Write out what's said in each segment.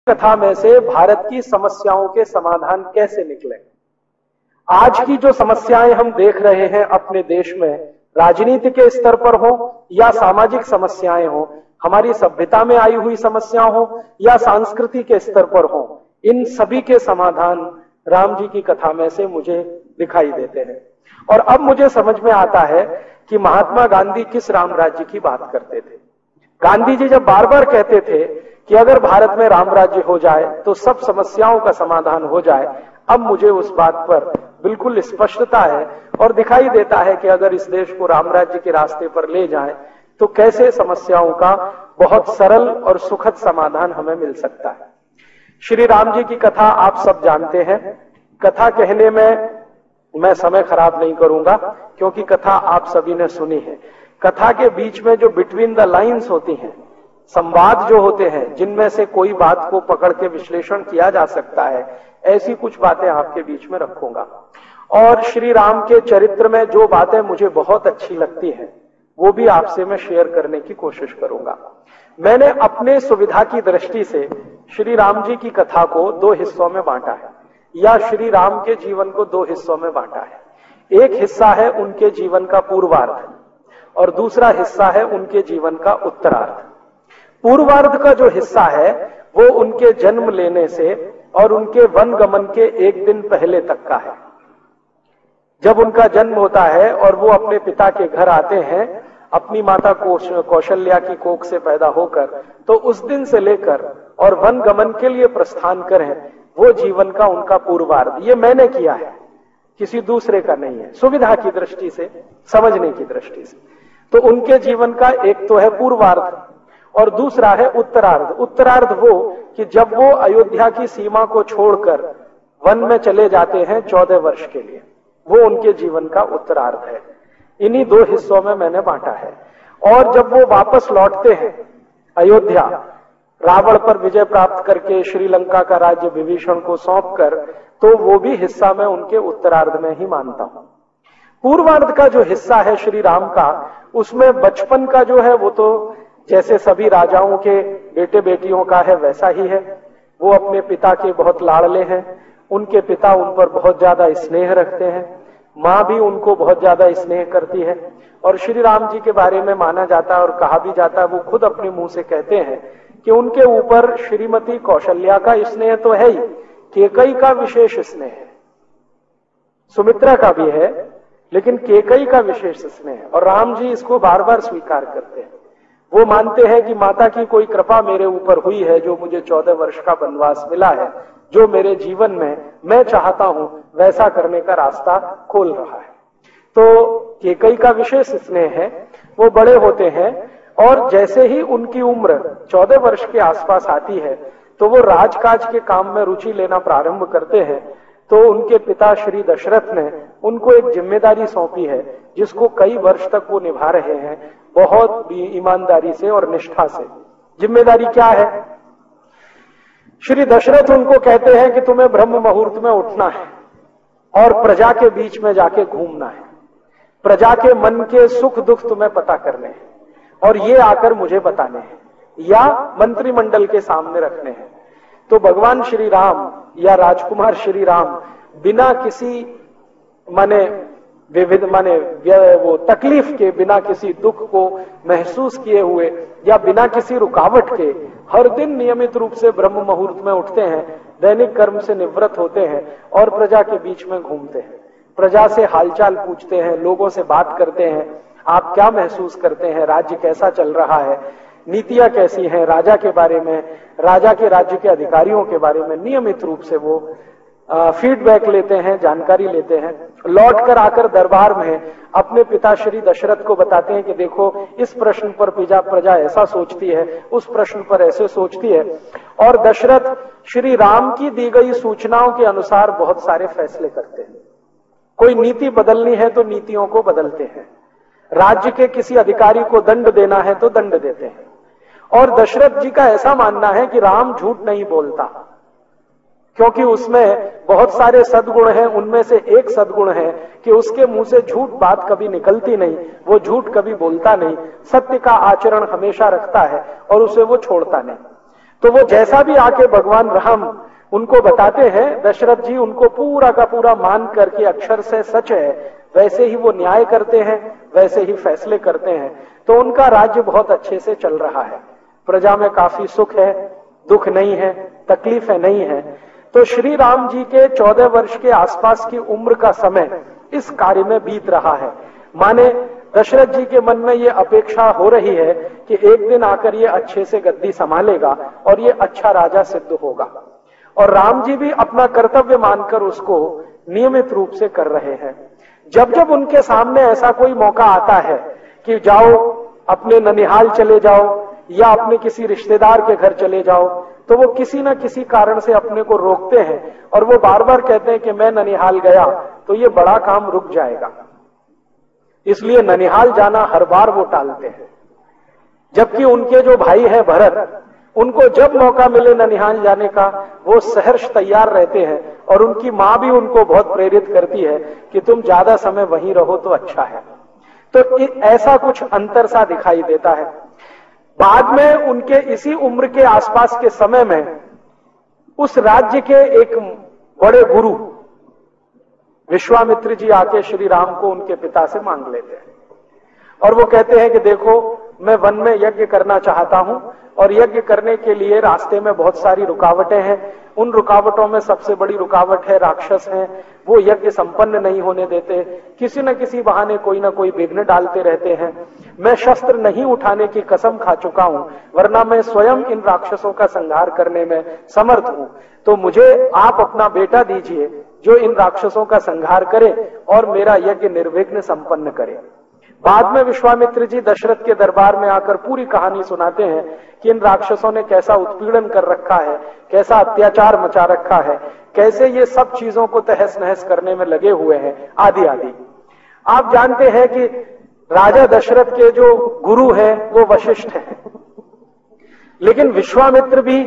कथा में से भारत की समस्याओं के समाधान कैसे निकले। आज की जो समस्याएं हम देख रहे हैं अपने देश में, राजनीति के स्तर पर हो या सामाजिक समस्याएं हो, हमारी सभ्यता में आई हुई समस्या हो या संस्कृति के स्तर पर हो, इन सभी के समाधान राम जी की कथा में से मुझे दिखाई देते हैं। और अब मुझे समझ में आता है कि महात्मा गांधी किस राम राज्य की बात करते थे। गांधी जी जब बार बार कहते थे कि अगर भारत में राम राज्य हो जाए तो सब समस्याओं का समाधान हो जाए, अब मुझे उस बात पर बिल्कुल स्पष्टता है और दिखाई देता है कि अगर इस देश को राम राज्य के रास्ते पर ले जाएं तो कैसे समस्याओं का बहुत सरल और सुखद समाधान हमें मिल सकता है। श्री राम जी की कथा आप सब जानते हैं। कथा कहने में मैं समय खराब नहीं करूंगा क्योंकि कथा आप सभी ने सुनी है। कथा के बीच में जो बिटवीन द लाइंस होती हैं, संवाद जो होते हैं, जिनमें से कोई बात को पकड़ के विश्लेषण किया जा सकता है, ऐसी कुछ बातें आपके बीच में रखूंगा। और श्री राम के चरित्र में जो बातें मुझे बहुत अच्छी लगती हैं वो भी आपसे मैं शेयर करने की कोशिश करूंगा। मैंने अपने सुविधा की दृष्टि से श्री राम जी की कथा को दो हिस्सों में बांटा है, या श्री राम के जीवन को दो हिस्सों में बांटा है। एक हिस्सा है उनके जीवन का पूर्वार्ध और दूसरा हिस्सा है उनके जीवन का उत्तरार्ध। पूर्वार्ध का जो हिस्सा है वो उनके जन्म लेने से और उनके वन गमन के एक दिन पहले तक का है। जब उनका जन्म होता है और वो अपने पिता के घर आते हैं अपनी माता कौशल्या की कोख से पैदा होकर, तो उस दिन से लेकर और वन गमन के लिए प्रस्थान करें, वो जीवन का उनका पूर्वार्ध। ये मैंने किया है, किसी दूसरे का नहीं है, सुविधा की दृष्टि से, समझने की दृष्टि से। तो उनके जीवन का एक तो है पूर्वार्ध और दूसरा है उत्तरार्ध। उत्तरार्ध वो कि जब वो अयोध्या की सीमा को छोड़कर वन में चले जाते हैं 14 वर्ष के लिए, वो उनके जीवन का उत्तरार्ध है। इन्हीं दो हिस्सों में मैंने बांटा है। और जब वो वापस लौटते हैं अयोध्या, रावण पर विजय प्राप्त करके श्रीलंका का राज्य विभीषण को सौंपकर, तो वो भी हिस्सा मैं उनके उत्तरार्ध में ही मानता हूं। पूर्वार्ध का जो हिस्सा है श्री राम का, उसमें बचपन का जो है वो तो जैसे सभी राजाओं के बेटे बेटियों का है वैसा ही है। वो अपने पिता के बहुत लाडले हैं, उनके पिता उन पर बहुत ज्यादा स्नेह रखते हैं, माँ भी उनको बहुत ज्यादा स्नेह करती है। और श्री राम जी के बारे में माना जाता है और कहा भी जाता है, वो खुद अपने मुंह से कहते हैं कि उनके ऊपर श्रीमती कौशल्या का स्नेह तो है ही, केकई का विशेष स्नेह है, सुमित्रा का भी है, लेकिन केकई का विशेष स्नेह है। और राम जी इसको बार बार स्वीकार करते हैं। वो मानते हैं कि माता की कोई कृपा मेरे ऊपर हुई है, जो मुझे 14 वर्ष का वनवास मिला है, जो मेरे जीवन में मैं चाहता हूं वैसा करने का रास्ता खोल रहा है। तो केकई का विशेष स्नेह है। वो बड़े होते हैं और जैसे ही उनकी उम्र 14 वर्ष के आसपास आती है तो वो राजकाज के काम में रुचि लेना प्रारंभ करते हैं। तो उनके पिता श्री दशरथ ने उनको एक जिम्मेदारी सौंपी है जिसको कई वर्ष तक वो निभा रहे हैं, बहुत ईमानदारी से और निष्ठा से। जिम्मेदारी क्या है? श्री दशरथ उनको कहते हैं कि तुम्हें ब्रह्म मुहूर्त में उठना है और प्रजा के बीच में जाके घूमना है, प्रजा के मन के सुख दुख तुम्हें पता करने हैं और ये आकर मुझे बताने हैं या मंत्रिमंडल के सामने रखने हैं। तो भगवान श्री राम या राजकुमार श्री राम बिना किसी वो तकलीफ के, बिना किसी दुख को महसूस किए हुए या बिना किसी रुकावट के हर दिन नियमित रूप से ब्रह्म मुहूर्त में उठते हैं, दैनिक कर्म से निवृत्त होते हैं और प्रजा के बीच में घूमते हैं, प्रजा से हालचाल पूछते हैं, लोगों से बात करते हैं, आप क्या महसूस करते हैं, राज्य कैसा चल रहा है, नीतियां कैसी हैं, राजा के बारे में, राजा के राज्य के अधिकारियों के बारे में नियमित रूप से वो फीडबैक लेते हैं, जानकारी लेते हैं। लौट कर आकर दरबार में अपने पिता श्री दशरथ को बताते हैं कि देखो इस प्रश्न पर प्रजा ऐसा सोचती है, उस प्रश्न पर ऐसे सोचती है। और दशरथ श्री राम की दी गई सूचनाओं के अनुसार बहुत सारे फैसले करते हैं। कोई नीति बदलनी है तो नीतियों को बदलते हैं, राज्य के किसी अधिकारी को दंड देना है तो दंड देते हैं। और दशरथ जी का ऐसा मानना है कि राम झूठ नहीं बोलता, क्योंकि उसमें बहुत सारे सद्गुण हैं। उनमें से एक सद्गुण है कि उसके मुंह से झूठ बात कभी निकलती नहीं, वो झूठ कभी बोलता नहीं, सत्य का आचरण हमेशा रखता है और उसे वो छोड़ता नहीं। तो वो जैसा भी आके भगवान राम उनको बताते हैं, दशरथ जी उनको पूरा का पूरा मान करके अक्षर से सच है वैसे ही वो न्याय करते हैं, वैसे ही फैसले करते हैं। तो उनका राज्य बहुत अच्छे से चल रहा है, प्रजा में काफी सुख है, दुख नहीं है, तकलीफें नहीं है। तो श्री राम जी के 14 वर्ष के आसपास की उम्र का समय इस कार्य में बीत रहा है। माने दशरथ जी के मन में ये अपेक्षा हो रही है कि एक दिन आकर ये अच्छे से गद्दी संभालेगा और ये अच्छा राजा सिद्ध होगा। और राम जी भी अपना कर्तव्य मानकर उसको नियमित रूप से कर रहे हैं। जब जब उनके सामने ऐसा कोई मौका आता है कि जाओ अपने ननिहाल चले जाओ या अपने किसी रिश्तेदार के घर चले जाओ, तो वो किसी न किसी कारण से अपने को रोकते हैं और वो बार बार कहते हैं कि मैं ननिहाल गया तो ये बड़ा काम रुक जाएगा, इसलिए ननिहाल जाना हर बार वो टालते हैं। जबकि उनके जो भाई है भरत, उनको जब मौका मिले ननिहाल जाने का वो सहर्ष तैयार रहते हैं और उनकी मां भी उनको बहुत प्रेरित करती है कि तुम ज्यादा समय वहीं रहो तो अच्छा है। तो ऐसा कुछ अंतर सा दिखाई देता है। बाद में उनके इसी उम्र के आसपास के समय में उस राज्य के एक बड़े गुरु विश्वामित्र जी आके श्री राम को उनके पिता से मांग लेते हैं और वो कहते हैं कि देखो मैं वन में यज्ञ करना चाहता हूं और यज्ञ करने के लिए रास्ते में बहुत सारी रुकावटें हैं। उन रुकावटों में सबसे बड़ी रुकावट है राक्षस हैं, वो यज्ञ संपन्न नहीं होने देते, किसी न किसी बहाने कोई ना कोई विघ्न डालते रहते हैं। मैं शस्त्र नहीं उठाने की कसम खा चुका हूं, वरना मैं स्वयं इन राक्षसों का संहार करने में समर्थ हूं। तो मुझे आप अपना बेटा दीजिए जो इन राक्षसों का संहार करे और मेरा यज्ञ निर्विघ्न संपन्न करे। बाद में विश्वामित्र जी दशरथ के दरबार में आकर पूरी कहानी सुनाते हैं कि इन राक्षसों ने कैसा उत्पीड़न कर रखा है, कैसा अत्याचार मचा रखा है, कैसे ये सब चीजों को तहस नहस करने में लगे हुए हैं, आदि आदि। आप जानते हैं कि राजा दशरथ के जो गुरु हैं वो वशिष्ठ हैं, लेकिन विश्वामित्र भी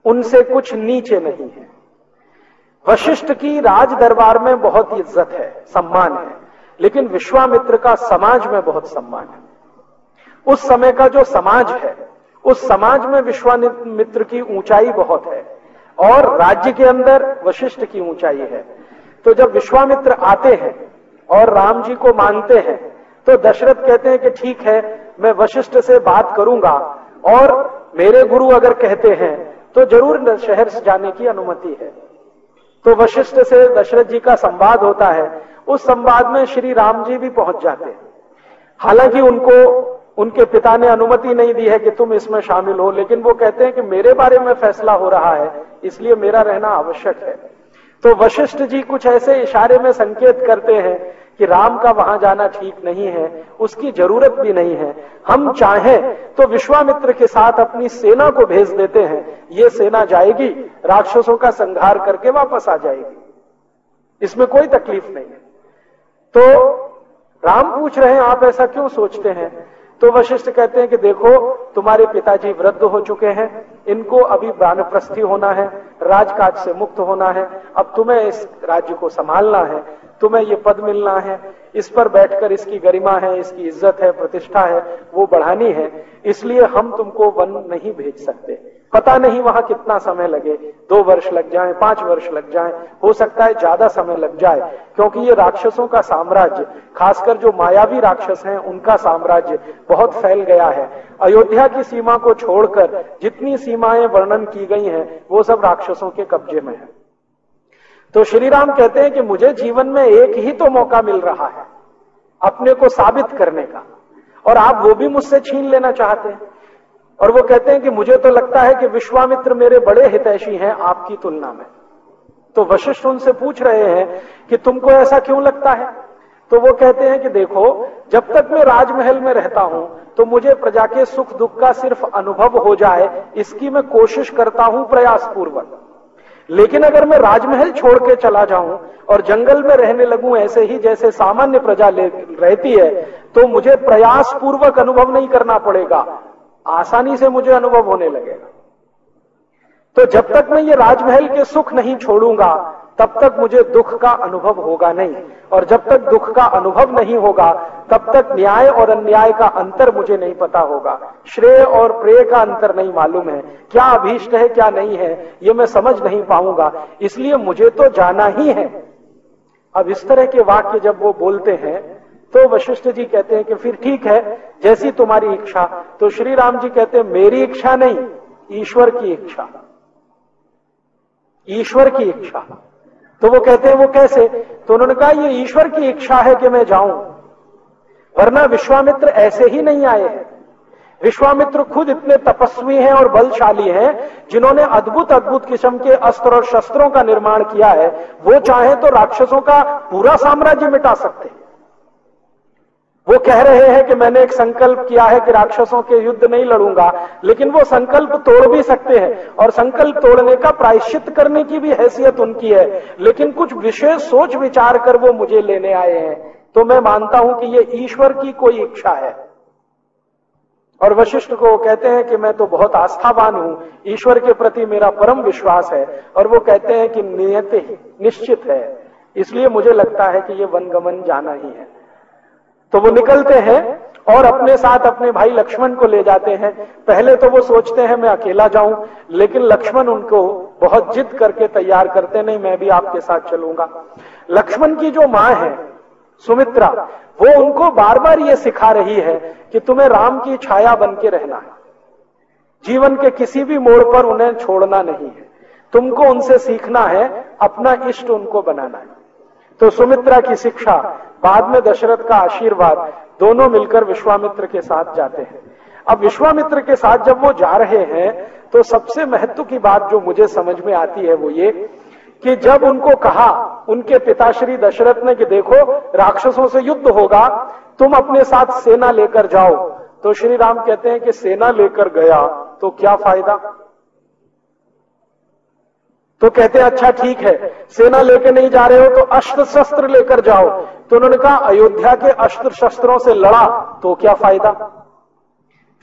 उनसे कुछ नीचे नहीं है। वशिष्ठ की राज दरबार में बहुत इज्जत है, सम्मान है, लेकिन विश्वामित्र का समाज में बहुत सम्मान है। उस समय का जो समाज है, उस समाज में विश्वामित्र की ऊंचाई बहुत है और राज्य के अंदर वशिष्ठ की ऊंचाई है। तो जब विश्वामित्र आते हैं और राम जी को मानते हैं तो दशरथ कहते हैं कि ठीक है, मैं वशिष्ठ से बात करूंगा और मेरे गुरु अगर कहते हैं तो जरूर शहर से जाने की अनुमति है। तो वशिष्ठ से दशरथ जी का संवाद होता है। उस संवाद में श्री राम जी भी पहुंच जाते हैं। हालांकि उनको उनके पिता ने अनुमति नहीं दी है कि तुम इसमें शामिल हो, लेकिन वो कहते हैं कि मेरे बारे में फैसला हो रहा है, इसलिए मेरा रहना आवश्यक है। तो वशिष्ठ जी कुछ ऐसे इशारे में संकेत करते हैं कि राम का वहां जाना ठीक नहीं है, उसकी जरूरत भी नहीं है। हम चाहें तो विश्वामित्र के साथ अपनी सेना को भेज देते हैं, ये सेना जाएगी, राक्षसों का संहार करके वापस आ जाएगी, इसमें कोई तकलीफ नहीं है। तो राम पूछ रहे हैं आप ऐसा क्यों सोचते हैं? तो वशिष्ठ कहते हैं कि देखो तुम्हारे पिताजी वृद्ध हो चुके हैं, इनको अभी वानप्रस्थी होना है, राजकाज से मुक्त होना है, अब तुम्हें इस राज्य को संभालना है, तुम्हें ये पद मिलना है, इस पर बैठकर इसकी गरिमा है, इसकी इज्जत है, प्रतिष्ठा है, वो बढ़ानी है, इसलिए हम तुमको वन नहीं भेज सकते। पता नहीं वहां कितना समय लगे, 2 वर्ष लग जाए, 5 वर्ष लग जाए, हो सकता है ज्यादा समय लग जाए, क्योंकि ये राक्षसों का साम्राज्य, खासकर जो मायावी राक्षस हैं उनका साम्राज्य बहुत फैल गया है। अयोध्या की सीमा को छोड़कर जितनी सीमाएं वर्णन की गई हैं वो सब राक्षसों के कब्जे में है। तो श्री राम कहते हैं कि मुझे जीवन में एक ही तो मौका मिल रहा है अपने को साबित करने का, और आप वो भी मुझसे छीन लेना चाहते हैं। और वो कहते हैं कि मुझे तो लगता है कि विश्वामित्र मेरे बड़े हितैषी हैं आपकी तुलना में। तो वशिष्ठ उनसे पूछ रहे हैं कि तुमको ऐसा क्यों लगता है? तो वो कहते हैं कि देखो, जब तक मैं राजमहल में रहता हूं तो मुझे प्रजा के सुख दुख का सिर्फ अनुभव हो जाए, इसकी मैं कोशिश करता हूं प्रयास पूर्वक। लेकिन अगर मैं राजमहल छोड़ के चला जाऊं और जंगल में रहने लगूं ऐसे ही जैसे सामान्य प्रजा रहती है, तो मुझे प्रयास पूर्वक अनुभव नहीं करना पड़ेगा, आसानी से मुझे अनुभव होने लगेगा। तो जब तक मैं ये राजमहल के सुख नहीं छोड़ूंगा तब तक मुझे दुख का अनुभव होगा नहीं, और जब तक दुख का अनुभव नहीं होगा तब तक न्याय और अन्याय का अंतर मुझे नहीं पता होगा, श्रेय और प्रेय का अंतर नहीं मालूम है, क्या अभीष्ट है क्या नहीं है ये मैं समझ नहीं पाऊंगा, इसलिए मुझे तो जाना ही है। अब इस तरह के वाक्य जब वो बोलते हैं तो वशिष्ठ जी कहते हैं कि फिर ठीक है, जैसी तुम्हारी इच्छा। तो श्री राम जी कहते हैं मेरी इच्छा नहीं, ईश्वर की इच्छा, ईश्वर की इच्छा। तो वो कहते हैं वो कैसे? तो उन्होंने कहा ये ईश्वर की इच्छा है कि मैं जाऊं, वरना विश्वामित्र ऐसे ही नहीं आए हैं। विश्वामित्र खुद इतने तपस्वी हैं और बलशाली हैं, जिन्होंने अद्भुत अद्भुत किस्म के अस्त्र और शस्त्रों का निर्माण किया है। वो चाहे तो राक्षसों का पूरा साम्राज्य मिटा सकते हैं। वो कह रहे हैं कि मैंने एक संकल्प किया है कि राक्षसों के युद्ध नहीं लड़ूंगा, लेकिन वो संकल्प तोड़ भी सकते हैं, और संकल्प तोड़ने का प्रायश्चित करने की भी हैसियत उनकी है, लेकिन कुछ विशेष सोच विचार कर वो मुझे लेने आए हैं। तो मैं मानता हूं कि ये ईश्वर की कोई इच्छा है। और वशिष्ठ को कहते हैं कि मैं तो बहुत आस्थावान हूं, ईश्वर के प्रति मेरा परम विश्वास है, और वो कहते हैं कि नियति निश्चित है, इसलिए मुझे लगता है कि ये वनगमन जाना ही है। तो वो निकलते हैं और अपने साथ अपने भाई लक्ष्मण को ले जाते हैं। पहले तो वो सोचते हैं मैं अकेला जाऊं, लेकिन लक्ष्मण उनको बहुत जिद करके तैयार करते, नहीं मैं भी आपके साथ चलूंगा। लक्ष्मण की जो मां है सुमित्रा, वो उनको बार बार ये सिखा रही है कि तुम्हें राम की छाया बन के रहना है, जीवन के किसी भी मोड़ पर उन्हें छोड़ना नहीं है, तुमको उनसे सीखना है, अपना इष्ट उनको बनाना है। तो सुमित्रा की शिक्षा, बाद में दशरथ का आशीर्वाद, दोनों मिलकर विश्वामित्र के साथ जाते हैं। अब विश्वामित्र के साथ जब वो जा रहे हैं तो सबसे महत्व की बात जो मुझे समझ में आती है वो ये कि जब उनको कहा उनके पिताश्री दशरथ ने कि देखो राक्षसों से युद्ध होगा, तुम अपने साथ सेना लेकर जाओ, तो श्री राम कहते हैं कि सेना लेकर गया तो क्या फायदा। तो कहते हैं अच्छा ठीक है, सेना लेकर नहीं जा रहे हो तो अस्त्र शस्त्र लेकर जाओ। तो उन्होंने कहा अयोध्या के अस्त्र शस्त्रों से लड़ा तो क्या फायदा।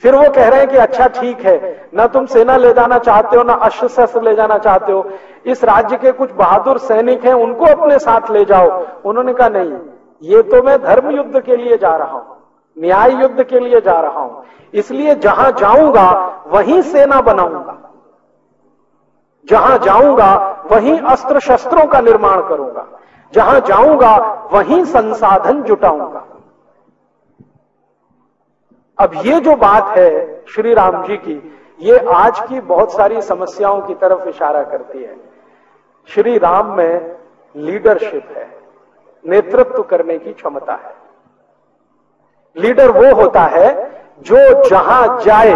फिर वो कह रहे हैं कि अच्छा ठीक है, ना तुम सेना ले जाना चाहते हो ना अस्त्र शस्त्र ले जाना चाहते हो, इस राज्य के कुछ बहादुर सैनिक हैं उनको अपने साथ ले जाओ। उन्होंने कहा नहीं, ये तो मैं धर्म युद्ध के लिए जा रहा हूं, न्याय युद्ध के लिए जा रहा हूं, इसलिए जहां जाऊंगा वहीं सेना बनाऊंगा, जहां जाऊंगा वहीं अस्त्र शस्त्रों का निर्माण करूंगा, जहां जाऊंगा वहीं संसाधन जुटाऊंगा। अब ये जो बात है श्री राम जी की, ये आज की बहुत सारी समस्याओं की तरफ इशारा करती है। श्री राम में लीडरशिप है, नेतृत्व करने की क्षमता है। लीडर वो होता है जो जहां जाए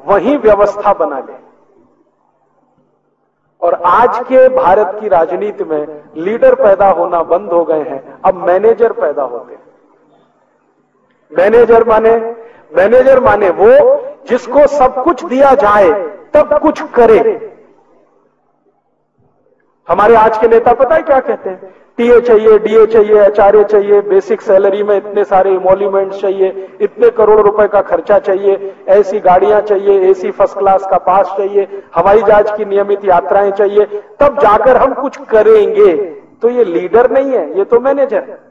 वहीं व्यवस्था बना ले। और आज के भारत की राजनीति में लीडर पैदा होना बंद हो गए हैं, अब मैनेजर पैदा होते हैं। मैनेजर माने वो जिसको सब कुछ दिया जाए तब कुछ करे। हमारे आज के नेता पता है क्या कहते हैं? टीए चाहिए, डीए चाहिए, एचआरए चाहिए, बेसिक सैलरी में इतने सारे इमोल्यूमेंट्स चाहिए, इतने करोड़ रुपए का खर्चा चाहिए, ऐसी गाड़ियां चाहिए, एसी फर्स्ट क्लास का पास चाहिए, हवाई जहाज की नियमित यात्राएं चाहिए, तब जाकर हम कुछ करेंगे। तो ये लीडर नहीं है, ये तो मैनेजर है।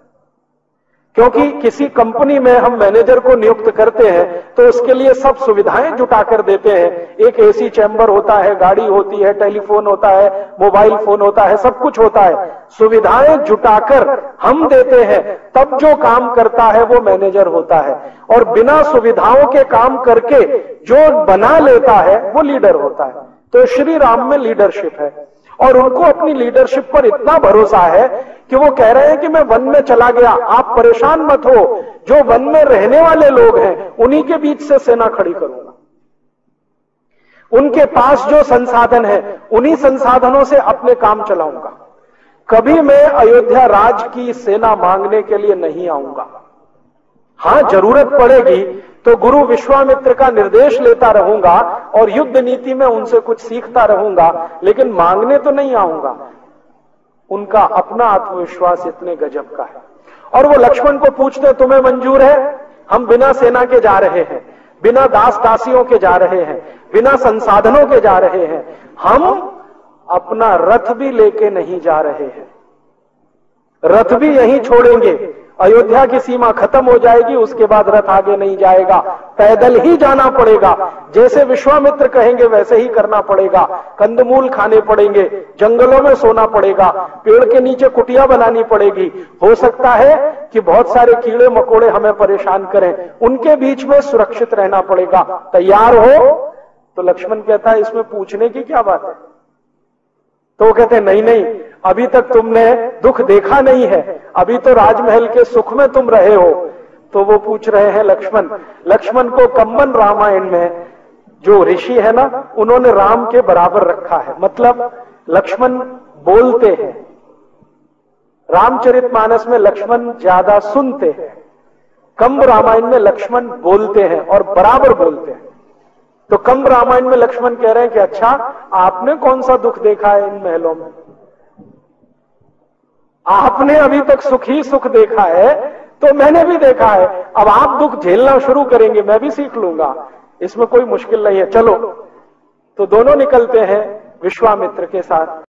क्योंकि किसी कंपनी में हम मैनेजर को नियुक्त करते हैं तो उसके लिए सब सुविधाएं जुटा कर देते हैं। एक एसी चैम्बर होता है, गाड़ी होती है, टेलीफोन होता है, मोबाइल फोन होता है, सब कुछ होता है। सुविधाएं जुटाकर हम देते हैं, तब जो काम करता है वो मैनेजर होता है। और बिना सुविधाओं के काम करके जो बना लेता है वो लीडर होता है। तो श्री राम में लीडरशिप है, और उनको अपनी लीडरशिप पर इतना भरोसा है कि वो कह रहे हैं कि मैं वन में चला गया, आप परेशान मत हो, जो वन में रहने वाले लोग हैं उन्हीं के बीच से सेना खड़ी करूंगा। उनके पास जो संसाधन है उन्हीं संसाधनों से अपने काम चलाऊंगा। कभी मैं अयोध्या राज की सेना मांगने के लिए नहीं आऊंगा। हां, जरूरत पड़ेगी तो गुरु विश्वामित्र का निर्देश लेता रहूंगा और युद्ध नीति में उनसे कुछ सीखता रहूंगा, लेकिन मांगने तो नहीं आऊंगा। उनका अपना आत्मविश्वास इतने गजब का है। और वो लक्ष्मण को पूछते तुम्हें मंजूर है? हम बिना सेना के जा रहे हैं, बिना दास दासियों के जा रहे हैं, बिना संसाधनों के जा रहे हैं, हम अपना रथ भी लेके नहीं जा रहे हैं। रथ भी यहीं छोड़ेंगे, अयोध्या की सीमा खत्म हो जाएगी, उसके बाद रथ आगे नहीं जाएगा, पैदल ही जाना पड़ेगा। जैसे विश्वामित्र कहेंगे वैसे ही करना पड़ेगा। कंदमूल खाने पड़ेंगे, जंगलों में सोना पड़ेगा, पेड़ के नीचे कुटिया बनानी पड़ेगी। हो सकता है कि बहुत सारे कीड़े मकोड़े हमें परेशान करें, उनके बीच में सुरक्षित रहना पड़ेगा। तैयार हो? तो लक्ष्मण कहता है इसमें पूछने की क्या बात है? तो वो कहते हैं नहीं नहीं, अभी तक तुमने दुख देखा नहीं है, अभी तो राजमहल के सुख में तुम रहे हो। तो वो पूछ रहे हैं लक्ष्मण को कम्बन रामायण में जो ऋषि है ना, उन्होंने राम के बराबर रखा है। मतलब लक्ष्मण बोलते हैं, रामचरितमानस में लक्ष्मण ज्यादा सुनते हैं, कंब रामायण में लक्ष्मण बोलते हैं और बराबर बोलते हैं। तो कंब रामायण में लक्ष्मण कह रहे हैं कि अच्छा, आपने कौन सा दुख देखा है इन महलों में? आपने अभी तक सुख ही सुख देखा है, तो मैंने भी देखा है। अब आप दुख झेलना शुरू करेंगे, मैं भी सीख लूंगा, इसमें कोई मुश्किल नहीं है, चलो। तो दोनों निकलते हैं विश्वामित्र के साथ।